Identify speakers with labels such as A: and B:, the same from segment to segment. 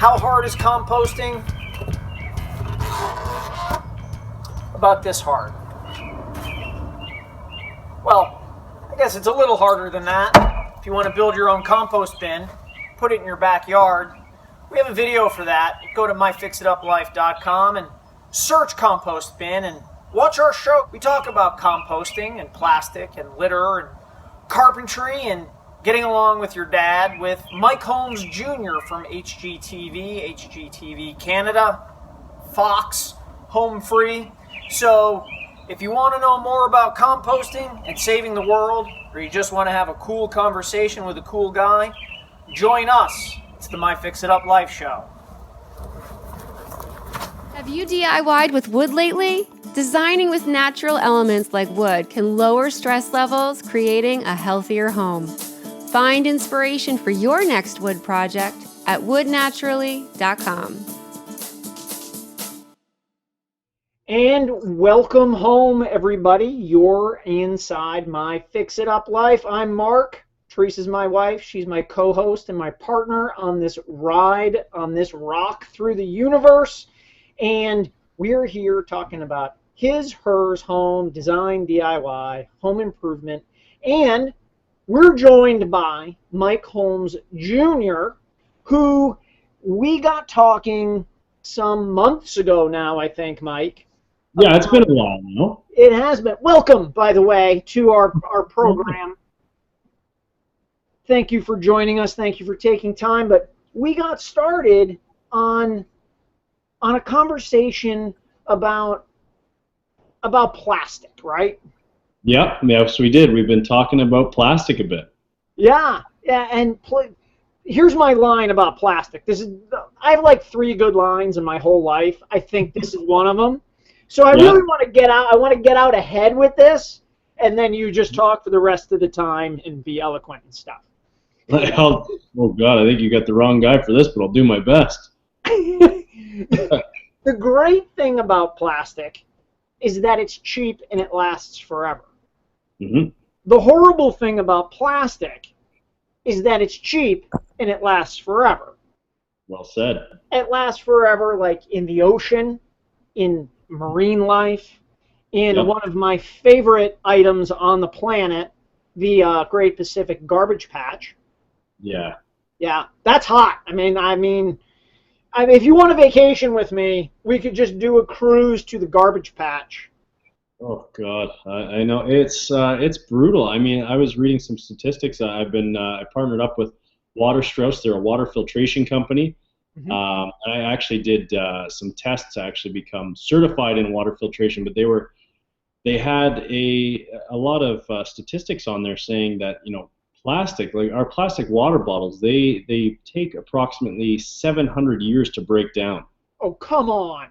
A: How hard is composting? About this hard. Well, I guess it's a little harder than that. If you want to build your own compost bin, put it in your backyard. We have a video for that. Go to myfixituplife.com and search compost bin and watch our show. We talk about composting and plastic and litter and carpentry and getting along with your dad with Mike Holmes Jr. from HGTV Canada, Fox, Home Free. So if you want to know more about composting and saving the world, or you just want to have a cool conversation with a cool guy, join us. It's the My Fix It Up Life show.
B: Have you DIY'd with wood lately? Designing with natural elements like wood can lower stress levels, creating a healthier home. Find inspiration for your next wood project at woodnaturally.com.
A: And welcome home, everybody. You're inside My Fix It Up Life. I'm Mark. Teresa's my wife. She's my co-host and my partner on this ride, on this rock through the universe. And we're here talking about his, hers, home, design, DIY, home improvement. And we're joined by Mike Holmes Jr., who we got talking some months ago now, I think, Mike.
C: Yeah, it's been a while now.
A: It has been. Welcome, by the way, to our program. Thank you for joining us. Thank you for taking time. But we got started on a conversation about plastic, right?
C: Yep, yes, we did. We've been talking about plastic a bit.
A: Yeah, and here's my line about plastic. I have like 3 good lines in my whole life. I think this is one of them. So I really want to get out. I want to get out ahead with this, and then you just talk for the rest of the time and be eloquent and stuff.
C: Oh God, I think you got the wrong guy for this, but I'll do my best.
A: The great thing about plastic is that it's cheap and it lasts forever.
C: Mm-hmm.
A: The horrible thing about plastic is that it's cheap and it lasts forever.
C: Well said.
A: It lasts forever, like in the ocean, in marine life, in one of my favorite items on the planet, the Great Pacific Garbage Patch.
C: Yeah.
A: Yeah, that's hot. I mean, if you want a vacation with me, we could just do a cruise to the garbage patch.
C: Oh God, I know it's brutal. I mean, I was reading some statistics. I partnered up with Waterstrauss. They're a water filtration company. Mm-hmm. I actually did some tests to actually become certified in water filtration. But they had a lot of statistics on there saying that plastic, like our plastic water bottles, they take approximately 700 years to break down.
A: Oh, come on.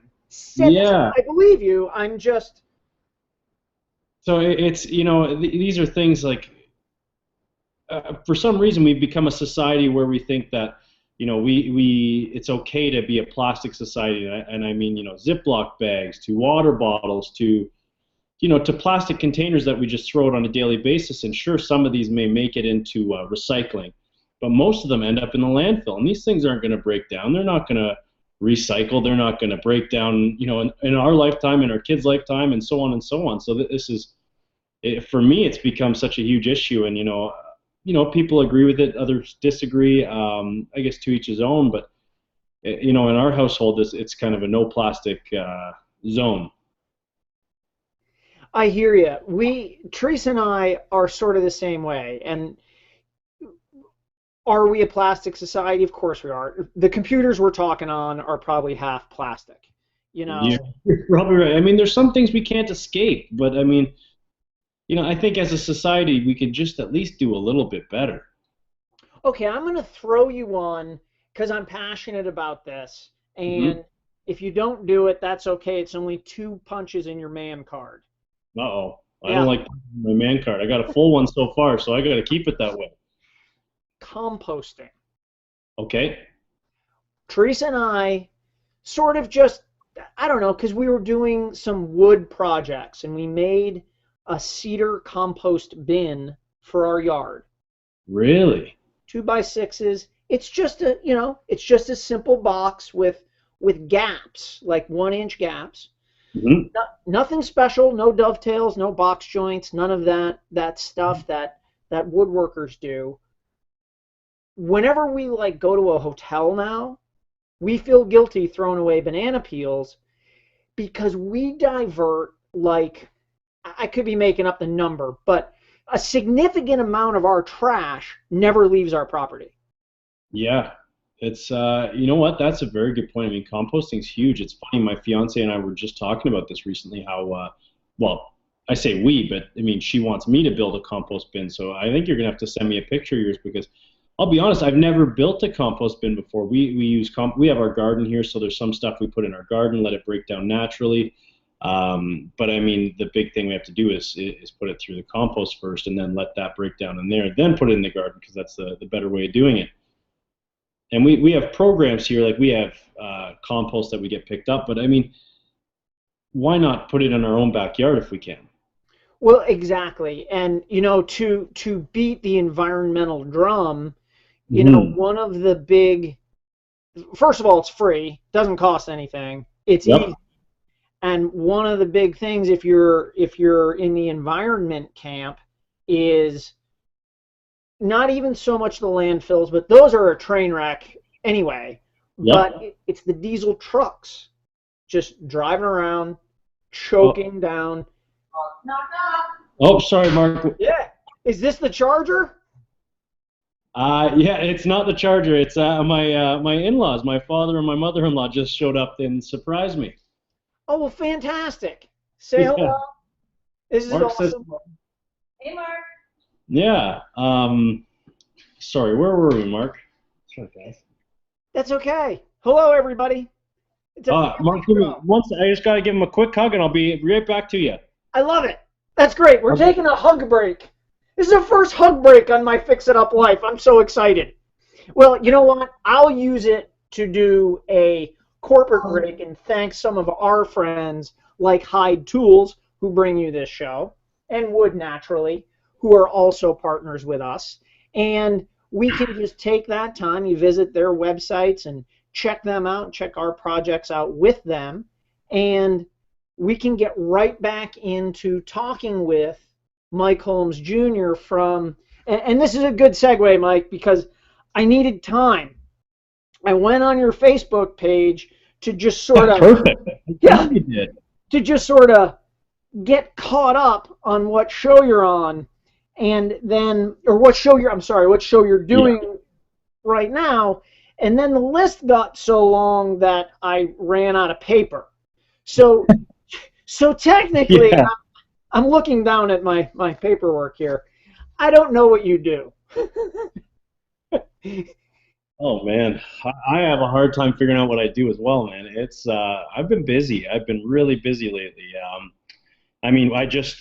C: Yeah.
A: I believe you. I'm just...
C: So it's, these are things like, for some reason we've become a society where we think that, it's okay to be a plastic society. And I mean, Ziploc bags to water bottles to plastic containers that we just throw out on a daily basis. And sure, some of these may make it into recycling, but most of them end up in the landfill. And these things aren't going to break down. They're not going to recycle. They're not going to break down, in our lifetime, in our kids' lifetime, and so on and so on. So this is, for me, it's become such a huge issue. And, people agree with it, others disagree. I guess to each his own. But, in our household, it's kind of a no plastic zone.
A: I hear you. Teresa and I are sort of the same way. And are we a plastic society? Of course we are. The computers we're talking on are probably half plastic.
C: Yeah, you're probably right. I mean, there's some things we can't escape, but I mean, I think as a society we could just at least do a little bit better.
A: Okay, I'm going to throw you on because I'm passionate about this. And if you don't do it, that's okay. It's only 2 punches in your man card.
C: Uh-oh. I don't like my man card. I got a full one so far, so I got to keep it that way.
A: Composting.
C: Okay.
A: Teresa and I sort of just, I don't know, because we were doing some wood projects and we made a cedar compost bin for our yard.
C: Really?
A: 2x6s. It's just a, it's just a simple box with gaps, like 1 inch gaps.
C: Hmm.
A: Nothing special, no dovetails, no box joints, none of that stuff that woodworkers do. Whenever we like go to a hotel now, we feel guilty throwing away banana peels because we divert, like, I could be making up the number, but a significant amount of our trash never leaves our property.
C: Yeah, it's you know what? That's a very good point. I mean, composting's huge. It's funny. My fiance and I were just talking about this recently. How well, I say we, but I mean she wants me to build a compost bin. So I think you're gonna have to send me a picture of yours because I'll be honest, I've never built a compost bin before. We use we have our garden here, so there's some stuff we put in our garden, let it break down naturally. But I mean, the big thing we have to do is put it through the compost first, and then let that break down in there, then put it in the garden because that's the better way of doing it. And we have programs here, like we have compost that we get picked up, but I mean, why not put it in our own backyard if we can?
A: Well, exactly. And to beat the environmental drum,
C: Hmm.
A: one of the big, first of all, it's free, doesn't cost anything. It's easy.
C: Yep.
A: And one of the big things, if you're in the environment camp, is not even so much the landfills, but those are a train wreck anyway.
C: Yep.
A: But it's the diesel trucks just driving around,
C: Oh,
A: choking down.
C: oh, sorry, Mark.
A: Yeah. Is this the charger?
C: Yeah, it's not the charger. It's my in-laws, my father and my mother-in-law just showed up and surprised me.
A: Oh, well, fantastic. Say
C: Yeah.
A: hello. This is
C: Mark says,
A: awesome.
C: yeah. Sorry, where were we, Mark? Sorry, guys.
A: That's okay. Hello, everybody. It's a family
C: Mark, give me
A: show.
C: once. I just gotta give him a quick hug, and I'll be right back to you.
A: I love it. That's great. We're
C: Okay.
A: taking a hug break. This is the first hug break on my Fix It Up life. I'm so excited. Well, you know what? I'll use it to do a corporate break and thank some of our friends like Hyde Tools, who bring you this show, and Wood Naturally, who are also partners with us. And we can just take that time, you visit their websites and check them out, check our projects out with them, and we can get right back into talking with Mike Holmes Jr. and this is a good segue, Mike, because I needed time. I went on your Facebook page to just sort of,
C: Perfect. I'm
A: yeah,
C: glad you did.
A: to just sort of get caught up on what show you're on, and then, or what show you're
C: Yeah.
A: doing right now. And then the list got so long that I ran out of paper. So, so technically,
C: Yeah.
A: I'm looking down at my paperwork here. I don't know what you do.
C: Oh man, I have a hard time figuring out what I do as well, man. It's I've been busy. I've been really busy lately. I mean,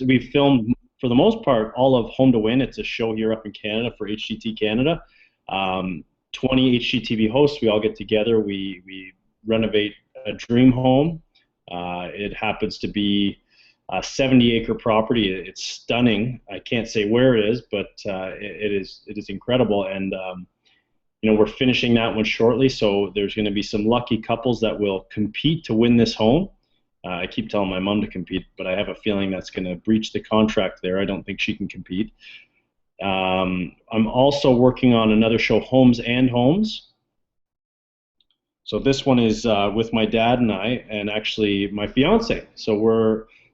C: we filmed for the most part all of Home to Win. It's a show here up in Canada for HGT Canada. Um, 20 HGTV hosts. We all get together. We renovate a dream home. It happens to be a 70-acre property. It's stunning. I can't say where it is, but it is incredible. And we're finishing that one shortly. So there's going to be some lucky couples that will compete to win this home. I keep telling my mom to compete, but I have a feeling that's going to breach the contract there. I don't think she can compete. I'm also working on another show, Homes and Homes. So this one is with my dad and I, and actually my fiance. So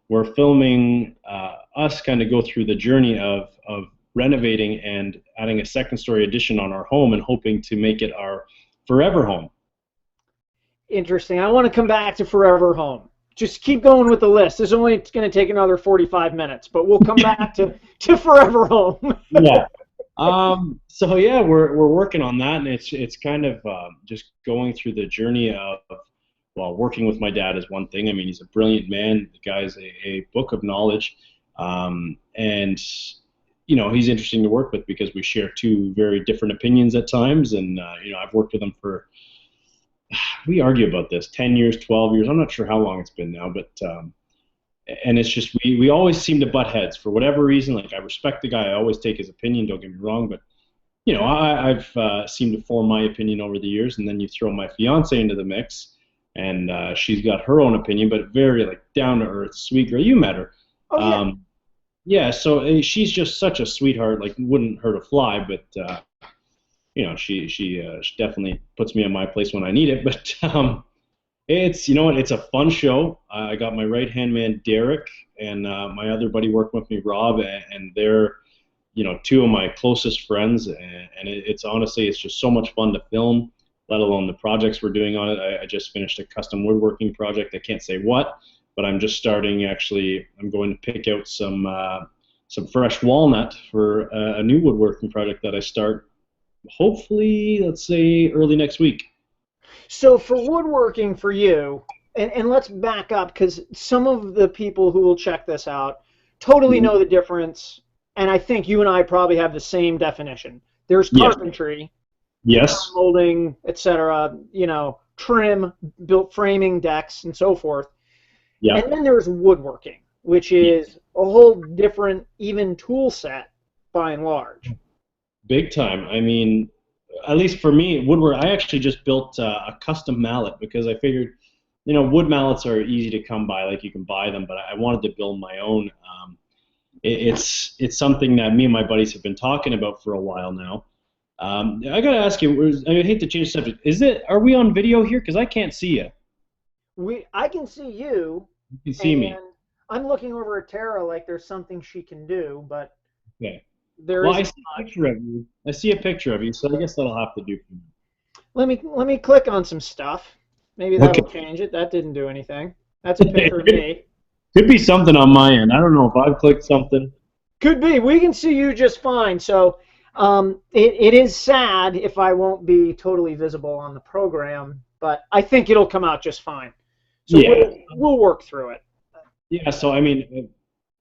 C: we're filming us kind of go through the journey of renovating and adding a second story addition on our home and hoping to make it our forever home.
A: Interesting. I want to come back to Forever Home. Just keep going with the list. This is only going to take another 45 minutes, but we'll come back to Forever Home.
C: Yeah. So yeah, we're working on that, and it's kind of just going through the journey of well, working with my dad is one thing. I mean, he's a brilliant man. The guy's a book of knowledge, and he's interesting to work with because we share two very different opinions at times. And I've worked with him for we argue about this 10 years, 12 years. I'm not sure how long it's been now, but and it's just we always seem to butt heads for whatever reason. Like I respect the guy, I always take his opinion. Don't get me wrong, but you know, I've seemed to form my opinion over the years, and then you throw my fiance into the mix, and she's got her own opinion, but very like down to earth, sweet girl. You met her.
A: Oh yeah.
C: Yeah, so she's just such a sweetheart. Like wouldn't hurt a fly, but you know, she definitely puts me in my place when I need it. But it's, you know what, it's a fun show. I got my right hand man Derek, and my other buddy working with me Rob, and they're, you know, two of my closest friends, and it's honestly, it's just so much fun to film, let alone the projects we're doing on it. I just finished a custom woodworking project. I can't say what, but I'm just starting, actually, I'm going to pick out some fresh walnut for a new woodworking project that I start hopefully, let's say, early next week.
A: So for woodworking for you, and let's back up because some of the people who will check this out totally
C: Mhm.
A: know the difference, and I think you and I probably have the same definition. There's
C: Yes.
A: carpentry,
C: Yes.
A: molding, etc., you know, trim, built framing, decks, and so forth.
C: Yeah.
A: And then there's woodworking, which is a whole different, even tool set by and large.
C: Big time. I mean, at least for me, woodwork. I actually just built a custom mallet because I figured, you know, wood mallets are easy to come by, like you can buy them, but I wanted to build my own. It's something that me and my buddies have been talking about for a while now. I gotta ask you, I hate to change the subject. Are we on video here? Because I can't see you.
A: I can see you,
C: You can see
A: and
C: me.
A: I'm looking over at Tara like there's something she can do, but
C: Okay.
A: there
C: Well, I
A: isn't
C: see a
A: much.
C: picture of you. I see a picture of you, so I guess that'll have to do for me.
A: Let me click on some stuff. Maybe
C: Okay.
A: that'll change it. That didn't do anything. That's a picture of me.
C: Could be something on my end. I don't know if I've clicked something.
A: Could be. We can see you just fine. So it is sad if I won't be totally visible on the program, but I think it'll come out just fine. So
C: Yeah.
A: we'll work through it.
C: Yeah. So I mean,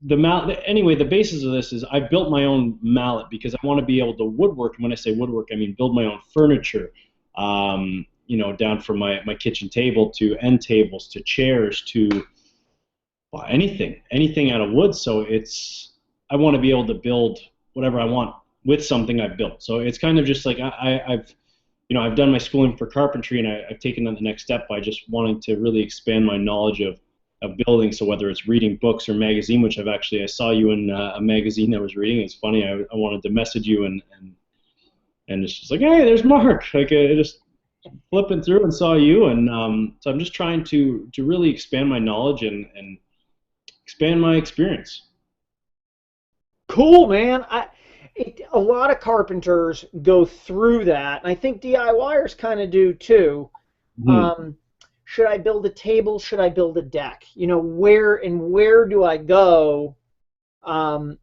C: the mallet. Anyway, the basis of this is I built my own mallet because I want to be able to woodwork. And when I say woodwork, I mean build my own furniture. You know, down from my kitchen table to end tables to chairs to, well, anything out of wood. So I want to be able to build whatever I want with something I've built. So it's kind of just like I've, you know, I've done my schooling for carpentry, and I've taken that the next step by just wanting to really expand my knowledge of building. So whether it's reading books or magazine, which I saw you in a magazine I was reading. It's funny. I wanted to message you and it's just like, hey, there's Mark. Like I just flipping through and saw you, and so I'm just trying to really expand my knowledge and expand my experience.
A: Cool, man. A lot of carpenters go through that, and I think DIYers kind of do too.
C: Mhm.
A: Um, should I build a table? Should I build a deck? You know, where do I go? Um,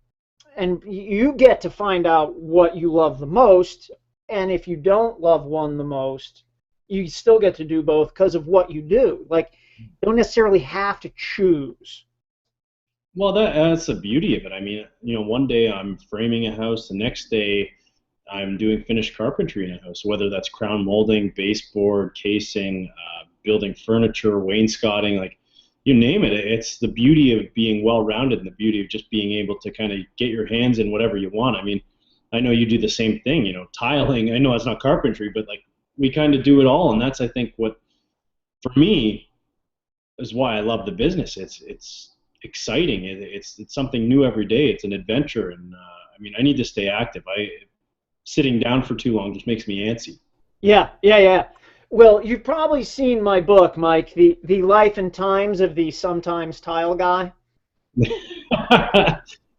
A: and you get to find out what you love the most. And if you don't love one the most, you still get to do both because of what you do. Like, you don't necessarily have to choose.
C: Well, that's the beauty of it. I mean, you know, one day I'm framing a house, the next day I'm doing finished carpentry in a house, whether that's crown molding, baseboard, casing, building furniture, wainscoting, like you name it. It's the beauty of being well-rounded and the beauty of just being able to kind of get your hands in whatever you want. I mean, I know you do the same thing, you know, tiling. I know that's not carpentry, but like we kind of do it all, and that's, I think, what for me is why I love the business. It's exciting. It's something new every day. It's an adventure, and I mean, I need to stay active. Sitting down for too long just makes me antsy.
A: Yeah, yeah, yeah. Well, you've probably seen my book, Mike, the Life and Times of the Sometimes Tile Guy.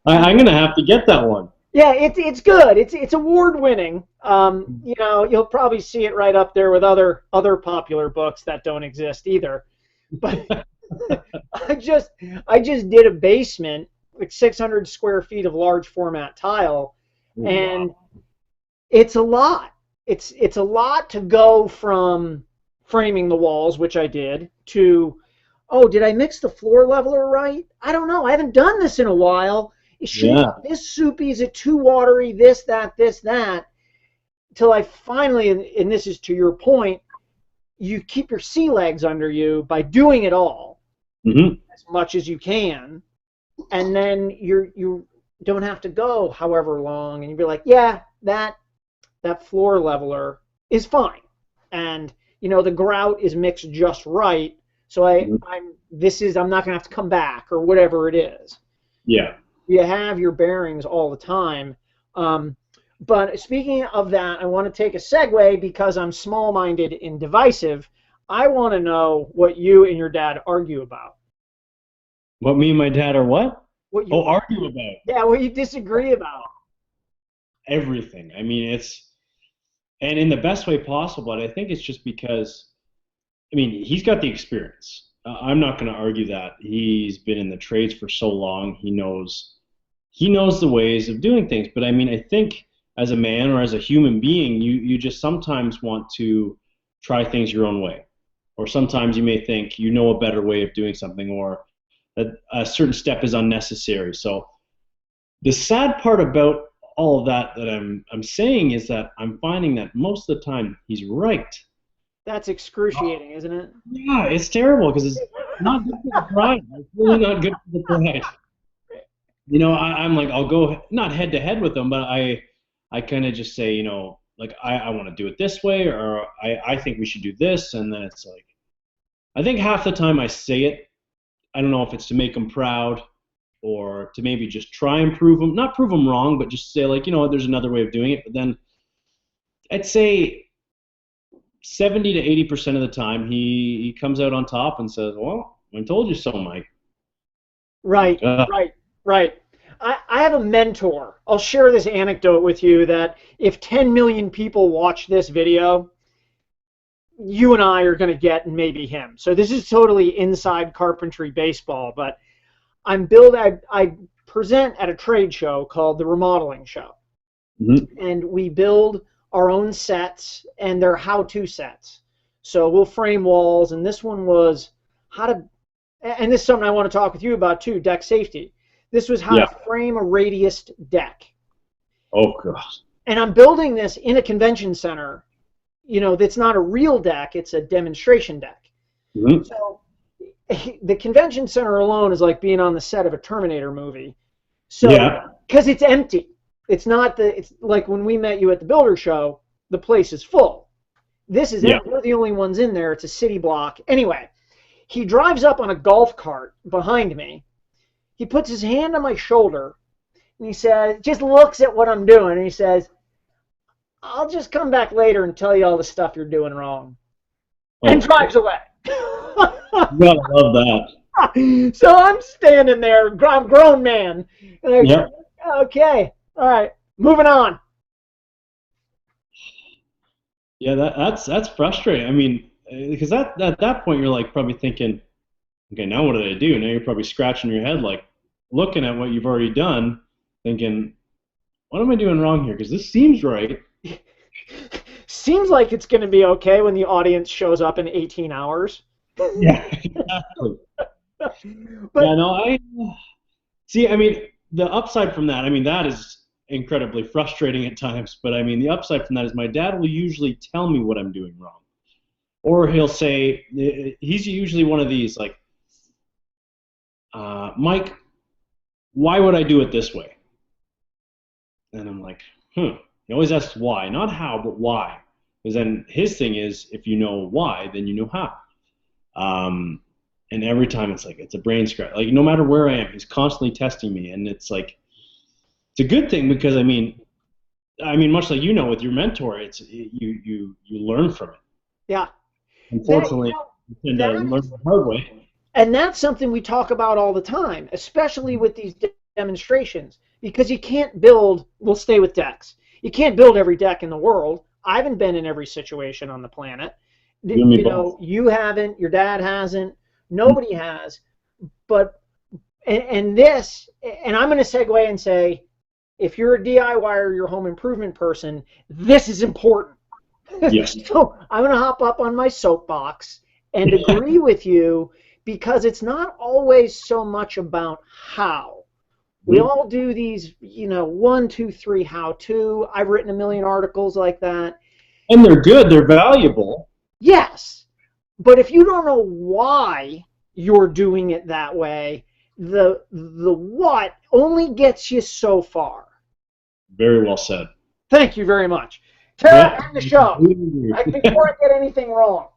C: I'm gonna have to get that one.
A: Yeah, it's good. It's award winning. You know, you'll probably see it right up there with other popular books that don't exist either. But I just I just did a basement, like 600 square feet of large format tile, and
C: Wow.
A: it's a lot. It's a lot to go from framing the walls, which I did, to, oh, did I mix the floor leveler right? I don't know. I haven't done this in a while.
C: Yeah.
A: This soupy, is it too watery? This, that. Till I finally, and this is to your point, you keep your sea legs under you by doing it all
C: Hmm.
A: as much as you can, and then you don't have to go however long, and you'd be like, yeah, that that floor leveler is fine. And, the grout is mixed just right. So I'm not going to have to come back or whatever it is.
C: Yeah.
A: You have your bearings all the time. But speaking of that, I want to take a segue because I'm small-minded and divisive. I want to know what you and your dad argue about.
C: What me and my dad are what?
A: What you
C: argue about.
A: Yeah, what you disagree about.
C: Everything. I mean, and in the best way possible. And I think it's just because, he's got the experience. I'm not going to argue that. He's been in the trades for so long. He knows the ways of doing things. But I think as a man or as a human being, you just sometimes want to try things your own way. Or sometimes you may think a better way of doing something, or that a certain step is unnecessary. So the sad part about all of that I'm saying is that I'm finding that most of the time he's right.
A: That's excruciating, isn't it?
C: Yeah, it's terrible because it's not good for the pride. It's really not good for the pride. I'm like, I'll go not head to head with them, but I kind of just say, like I want to do it this way, or I think we should do this, and then it's like, I think half the time I say it, I don't know if it's to make them proud or to maybe just try and not prove them wrong, but just say like, there's another way of doing it. But then I'd say 70 to 80% of the time he comes out on top and says, well, I told you so, Mike.
A: Right. I have a mentor. I'll share this anecdote with you that if 10 million people watch this video, you and I are going to get maybe him. So this is totally inside carpentry baseball, but I present at a trade show called the Remodeling Show. Mm-hmm. And we build our own sets, and they're how-to sets. So we'll frame walls, and this one was and this is something I want to talk with you about too, deck safety. This was how to frame a radiused deck.
C: Oh, gosh.
A: And I'm building this in a convention center. That's not a real deck, it's a demonstration deck. Mm-hmm. So the convention center alone is like being on the set of a Terminator movie. So, because it's empty. It's like when we met you at the Builder Show, the place is full. This is empty. We're the only ones in there. It's a city block. Anyway, he drives up on a golf cart behind me. He puts his hand on my shoulder, and he says, just looks at what I'm doing, and he says, I'll just come back later and tell you all the stuff you're doing wrong. And drives away.
C: You gotta love that.
A: So I'm standing there, I'm a grown man. And okay, all right, moving on.
C: Yeah, that's frustrating. Because at that point you're like probably thinking, okay, now what did I do? Now you're probably scratching your head, like looking at what you've already done, thinking, what am I doing wrong here? Because this seems right.
A: Seems like it's going to be okay when the audience shows up in 18 hours.
C: Yeah, exactly. I see. The upside from that, that is incredibly frustrating at times. But the upside from that is my dad will usually tell me what I'm doing wrong, or he'll say, he's usually one of these like, Mike, why would I do it this way? And I'm like, He always asks why, not how, but why. Because then his thing is, if you know why, then you know how. And every time it's like, it's a brain scratch. Like, no matter where I am, he's constantly testing me. And it's like, it's a good thing because, much like with your mentor, it's you learn from it.
A: Yeah.
C: Unfortunately, you tend to learn the hard way.
A: And that's something we talk about all the time, especially with these demonstrations, because you can't build, we'll stay with decks. You can't build every deck in the world. I haven't been in every situation on the planet. You haven't, your dad hasn't, nobody has. But, and I'm going to segue and say, if you're a DIYer, you're a home improvement person, this is important.
C: Yes.
A: So I'm going to hop up on my soapbox and agree with you, because it's not always so much about how. We all do these, 1, 2, 3 how-to. I've written a million articles like that.
C: And they're good. They're valuable.
A: Yes. But if you don't know why you're doing it that way, the what only gets you so far.
C: Very well said.
A: Thank you very much. Tara,
C: Yeah.
A: end the show. Before I get anything wrong.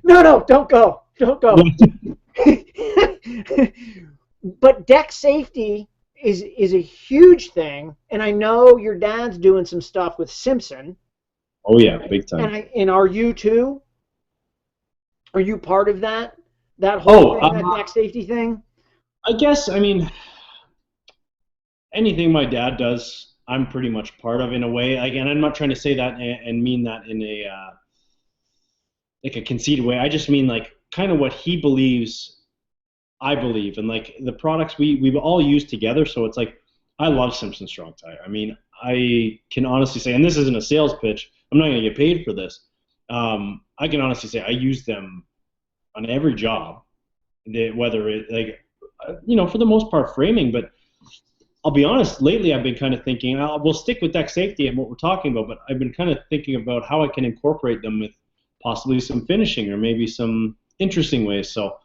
A: No, don't go. Don't go. But deck safety is a huge thing, and I know your dad's doing some stuff with Simpson.
C: Oh yeah, big time.
A: And are you too? Are you part of that? That
C: Oh,
A: whole thing, that deck safety thing?
C: I guess, I mean, anything my dad does, I'm pretty much part of in a way. Again, I'm not trying to say that and mean that in a like a conceited way. I just mean like kind of what he believes, I believe, and like the products we've all used together. So it's like I love Simpson Strong Tie. I mean, I can honestly say, and this isn't a sales pitch. I'm not going to get paid for this. I can honestly say I use them on every job, whether it like for the most part framing, but I'll be honest, lately I've been kind of thinking, we'll stick with deck safety and what we're talking about, but I've been kind of thinking about how I can incorporate them with possibly some finishing or maybe some interesting ways. So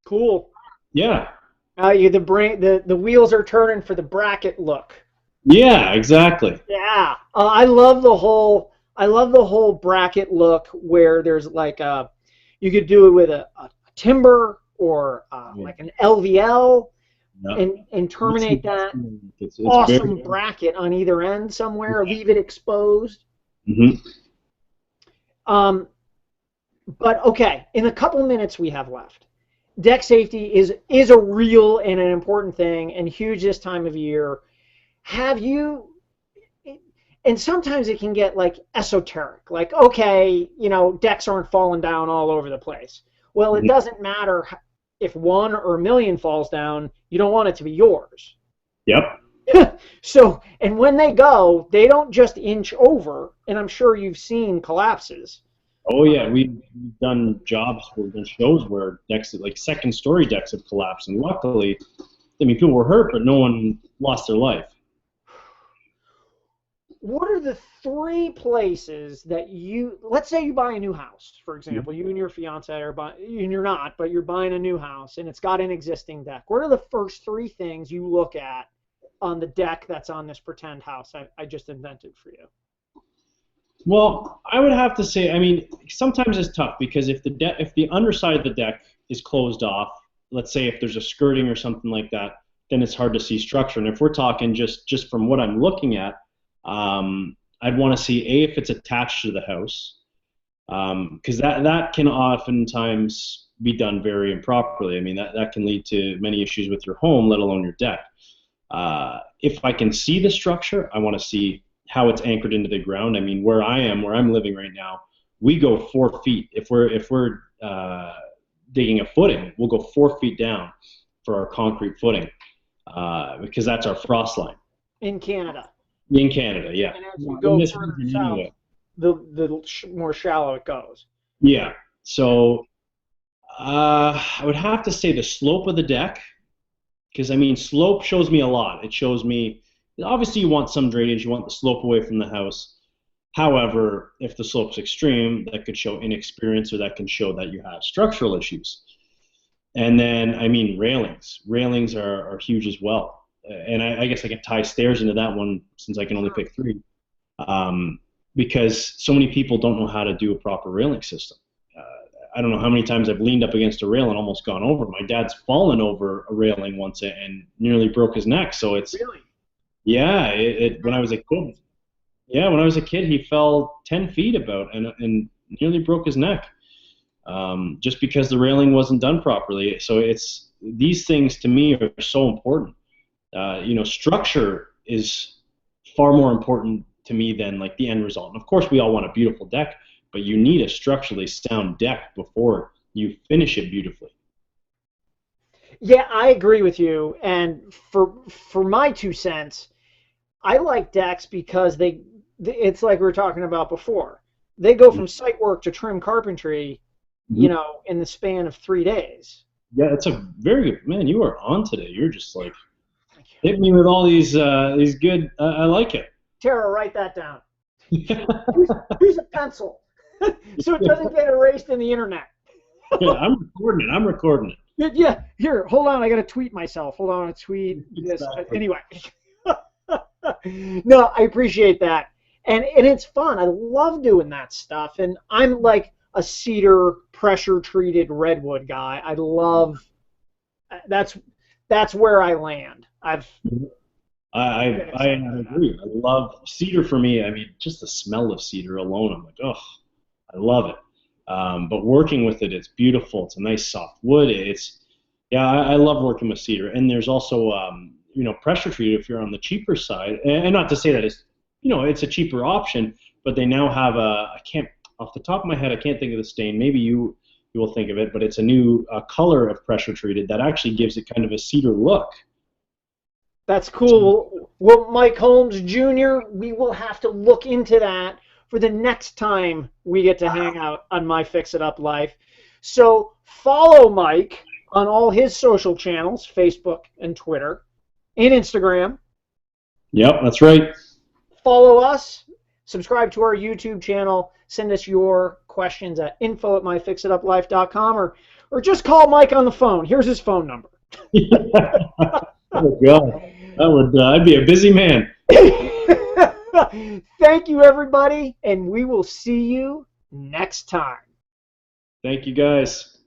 A: cool.
C: Yeah.
A: The wheels are turning for the bracket look.
C: Yeah, exactly.
A: Yeah. I love the whole bracket look where there's like you could do it with a timber or like an LVL. Yeah. And terminate that it's awesome bracket on either end somewhere, or leave it exposed.
C: Mm-hmm.
A: But okay, in the couple minutes we have left, deck safety is a real and an important thing and huge this time of year. Have you? And sometimes it can get like esoteric, like okay, decks aren't falling down all over the place. Well, it doesn't matter. If one or a million falls down, you don't want it to be yours.
C: Yep.
A: So, and when they go, they don't just inch over, and I'm sure you've seen collapses.
C: Oh yeah, we've done jobs, we've done shows where decks, like second-story decks, have collapsed, and luckily, I mean, people were hurt, but no one lost their life.
A: What are the 3 places that let's say you buy a new house, for example, you and your fiance are buying, and you're not, but you're buying a new house and it's got an existing deck. What are the first 3 things you look at on the deck that's on this pretend house I just invented for you?
C: Well, I would have to say, I mean, sometimes it's tough because if the underside of the deck is closed off, let's say if there's a skirting or something like that, then it's hard to see structure. And if we're talking just from what I'm looking at, I'd want to see if it's attached to the house, because that can oftentimes be done very improperly. I mean, that can lead to many issues with your home, let alone your deck. If I can see the structure, I want to see how it's anchored into the ground. I mean, where I'm living right now, we go 4 feet. If we're digging a footing, we'll go 4 feet down for our concrete footing, because that's our frost line.
A: In Canada.
C: In Canada, yeah.
A: And as you go further south, the more shallow it goes.
C: Yeah. So I would have to say the slope of the deck, because, I mean, slope shows me a lot. It shows me, obviously you want some drainage, you want the slope away from the house. However, if the slope's extreme, that could show inexperience, or that can show that you have structural issues. And then, I mean, railings. Railings are huge as well. And I guess I can tie stairs into that one since I can only pick 3, because so many people don't know how to do a proper railing system. I don't know how many times I've leaned up against a rail and almost gone over. My dad's fallen over a railing once and nearly broke his neck. So it's
A: really,
C: yeah. When I was a kid, when I was a kid, he fell 10 feet about and nearly broke his neck, just because the railing wasn't done properly. So it's these things to me are so important. Structure is far more important to me than like the end result. And of course, we all want a beautiful deck, but you need a structurally sound deck before you finish it beautifully.
A: Yeah, I agree with you. And for my 2 cents, I like decks because it's like we were talking about before. They go from site work to trim carpentry, in the span of 3 days.
C: Yeah, it's a very good, man. You are on today. You're just like, hit me with all these good. I like it.
A: Tara, write that down. Use a pencil, so it doesn't get erased in the internet.
C: Yeah, I'm recording it.
A: Yeah, here, hold on. I got to tweet myself. Hold on, I tweet this. Anyway. No, I appreciate that. And it's fun. I love doing that stuff. And I'm like a cedar pressure treated redwood guy. I love that's that's where I land. I've
C: I agree. I love cedar for me. I mean, just the smell of cedar alone, I'm like, oh, I love it. But working with it, it's beautiful. It's a nice soft wood. Yeah, I love working with cedar. And there's also, pressure treated if you're on the cheaper side. And not to say that it's a cheaper option, but they now have I can't, off the top of my head, I can't think of the stain. Maybe you will think of it, but it's a new color of pressure treated that actually gives it kind of a cedar look.
A: That's cool. Well, Mike Holmes Jr., we will have to look into that for the next time we get to hang out on My Fix It Up Life. So follow Mike on all his social channels, Facebook and Twitter and Instagram.
C: Yep, that's right.
A: Follow us. Subscribe to our YouTube channel. Send us your questions at info@myfixituplife.com or just call Mike on the phone. Here's his phone number.
C: Oh, God. I'd be a busy man.
A: Thank you, everybody, and we will see you next time.
C: Thank you, guys.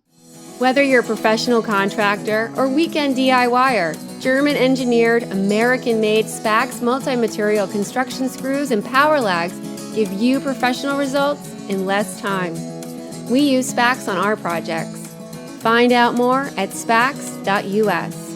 B: Whether you're a professional contractor or weekend DIYer, German-engineered, American-made Spax multi-material construction screws and power lags give you professional results in less time. We use Spax on our projects. Find out more at spax.us.